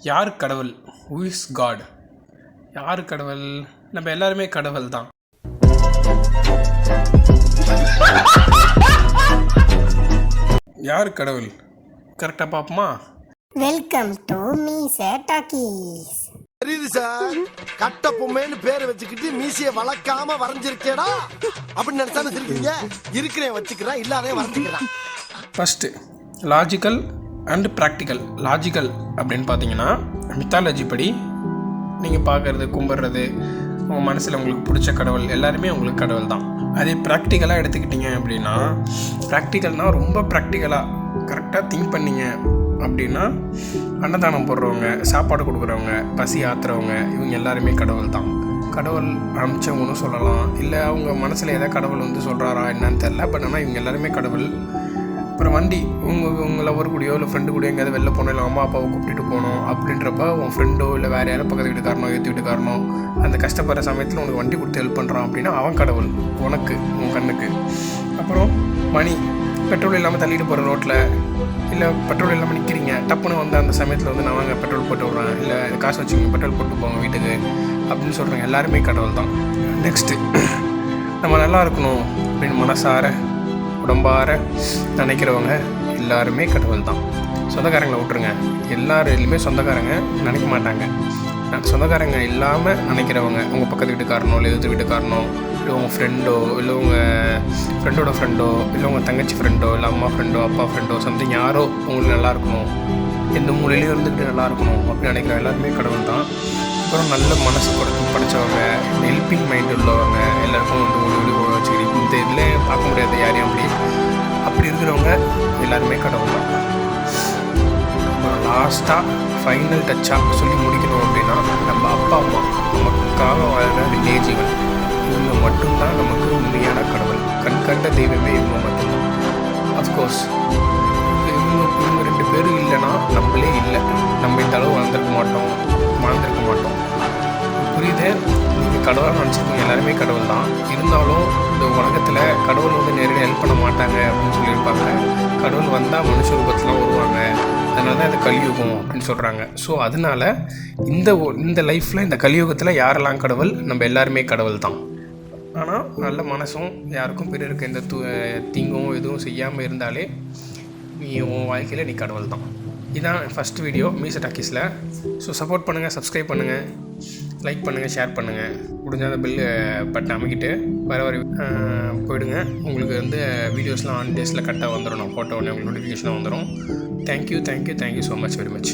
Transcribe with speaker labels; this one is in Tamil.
Speaker 1: யார் கடவுள்? Who is God? யார் கடவுள்? நம்ம எல்லாருமே கடவுள் தான். யார் கடவுள்? கரெக்டாக பார்ப்போமா?
Speaker 2: வெல்கம் டு மீசை டாக்கீஸ்.
Speaker 3: தெரியுது சார், கட்ட பொம்மைன்னு பேரை வச்சுக்கிட்டு மீசையை வளர்க்காம வரைஞ்சிருக்கேடா அப்படின்னு நினைச்சாலும் இருக்கீங்க. இருக்கிறேன் வச்சுக்கிறேன், இல்லாதே வரைஞ்சிக்கிறேன்.
Speaker 1: First logical and practical. Logical அப்படின்னு பார்த்தீங்கன்னா மித்தாலஜி படி நீங்கள் பார்க்குறது, கும்பிட்றது, உங்கள் மனசில் உங்களுக்கு பிடிச்ச கடவுள் எல்லாருமே உங்களுக்கு கடவுள் தான். அதே ப்ராக்டிக்கலாக எடுத்துக்கிட்டிங்க அப்படின்னா, ப்ராக்டிக்கல்னால் ரொம்ப ப்ராக்டிக்கலாக கரெக்டாக திங்க் பண்ணிங்க அப்படின்னா அன்னதானம் போடுறவங்க, சாப்பாடு கொடுக்குறவங்க, பசி ஆத்துறவங்க இவங்க எல்லாருமே கடவுள் தான். கடவுள் அமிச்சவங்கன்னு சொல்லலாம், இல்லை அவங்க மனசில் ஏதாவது கடவுள் வந்து சொல்கிறாரா என்னன்னு தெரில. பட் ஆனால் இவங்க எல்லாருமே கடவுள். அப்புறம் வண்டி, உங்களை லவர் கூடயோ இல்லை ஃப்ரெண்டு கூட எங்கேயாவது வெளில போனோம், இல்லை அம்மா அப்பாவை கூப்பிட்டு போனோம் அப்படின்றப்ப உன் ஃப்ரெண்டோ இல்லை வேறு யாரும் பக்கத்து வீட்டுக்காரனோ ஏற்று வீட்டுக்காரனோ அந்த கஷ்டப்படுற சமயத்தில் உனக்கு வண்டி கொடுத்து ஹெல்ப் பண்ணுறான் அப்படின்னா அவன் கடவுள் உனக்கு, உன் கண்ணுக்கு. அப்புறம் மணி, பெட்ரோல் இல்லாமல் தள்ளிட்டு போகிற ரோட்டில், இல்லை பெட்ரோல் இல்லாமல் நிற்கிறீங்க, டப்புன்னு வந்து அந்த சமயத்தில் வந்து நான் வாங்க பெட்ரோல் போட்டு விட்றேன், இல்லை காசு வச்சுக்கிங்க பெட்ரோல் போட்டு போங்க வீட்டுக்கு அப்படின்னு சொல்கிறாங்க, எல்லாருமே கடவுள் தான். நெக்ஸ்ட்டு, நம்ம நல்லா இருக்கணும் அப்படின்னு மனசார உடம்பார நினைக்கிறவங்க எல்லாருமே கடவுள் தான். சொந்தக்காரங்களை விட்டுருங்க, எல்லாருமே சொந்தக்காரங்க நினைக்க மாட்டாங்க. சொந்தக்காரங்க இல்லாமல் நினைக்கிறவங்க, உங்கள் பக்கத்து வீட்டுக்காரனோ இல்லை எதிர்த்து வீட்டுக்காரனோ, இல்லை உங்கள் ஃப்ரெண்டோ, இல்லை உங்கள் ஃப்ரெண்டோட ஃப்ரெண்டோ, இல்லை உங்கள் தங்கச்சி ஃப்ரெண்டோ, இல்லை அம்மா ஃப்ரெண்டோ, அப்பா ஃப்ரெண்டோ, சம்திங் யாரோ உங்களுக்கு நல்லா இருக்கணும், எந்த மூலையிலையும் இருந்துக்கிட்டு நல்லா இருக்கணும் அப்படின்னு நினைக்கிற எல்லாருமே கடவுள் தான். அப்புறம் நல்ல மனசு படித்தவங்க, ஹெல்பிங் மைண்ட் உள்ளவங்க, எல்லாருக்கும் வந்து ஒரு வச்சுக்கிட்டு இந்த இதில் பார்க்க முடியாது யாரையும் அப்படி இருக்கிறவங்க எல்லாருமே கடவுள் தான். அப்புறம் லாஸ்ட்டாக ஃபைனல் டச்சாக சொல்லி முடிக்கணும் அப்படின்னா, நம்ம அப்பா அம்மா நமக்காக வாழ்கிற வில்லேஜ் ஜீவன் இவங்க மட்டும்தான் நமக்கு உண்மையான கடவுள். கண் கண்ட தெய்வமே இவங்க மட்டும்தான். அஃப்கோர்ஸ் இவங்க ரெண்டு பேரும் இல்லைன்னா நம்மளே இல்லை, நம்ம இந்த அளவு வாழ்ந்திருக்க மாட்டோம். புரியுது? நீங்கள் கடவுளாக நினச்சிருக்கீங்க, எல்லாருமே கடவுள் தான். இருந்தாலும் இந்த உலகத்தில் கடவுள் வந்து நேரடியாக ஹெல்ப் பண்ண மாட்டாங்க அப்படின்னு சொல்லியிருப்பாங்க. கடவுள் வந்தால் மனுஷ ரூபத்துலாம் வருவாங்க, அதனால தான் இந்த கலியுகம் அப்படின்னு சொல்கிறாங்க. ஸோ அதனால் இந்த லைஃப்பில், இந்த கலியுகத்தில் யாரெல்லாம் கடவுள்? நம்ம எல்லாருமே கடவுள் தான். ஆனால் நல்ல மனசும், யாருக்கும் பிறருக்கு எந்த தீங்கும் எதுவும் செய்யாமல் இருந்தாலே நீ உன் வாழ்க்கையில் நீ கடவுள் தான். இதுதான் ஃபஸ்ட் வீடியோ மீசை டாக்கீஸில். ஸோ சப்போர்ட் பண்ணுங்கள், சப்ஸ்கிரைப் பண்ணுங்கள், லைக் பண்ணுங்கள், ஷேர் பண்ணுங்கள். முடிஞ்சால் அந்த பெல் பட்டன் அமைக்கிட்டு வர போயிடுங்க. உங்களுக்கு வந்து வீடியோஸ்லாம் ஆன் டேஸில் கரெக்டாக வந்துடும். நான் போட்ட உடனே உங்களுக்கு நோட்டிஃபிகேஷனாக வந்துடும். Thank you so much, very much.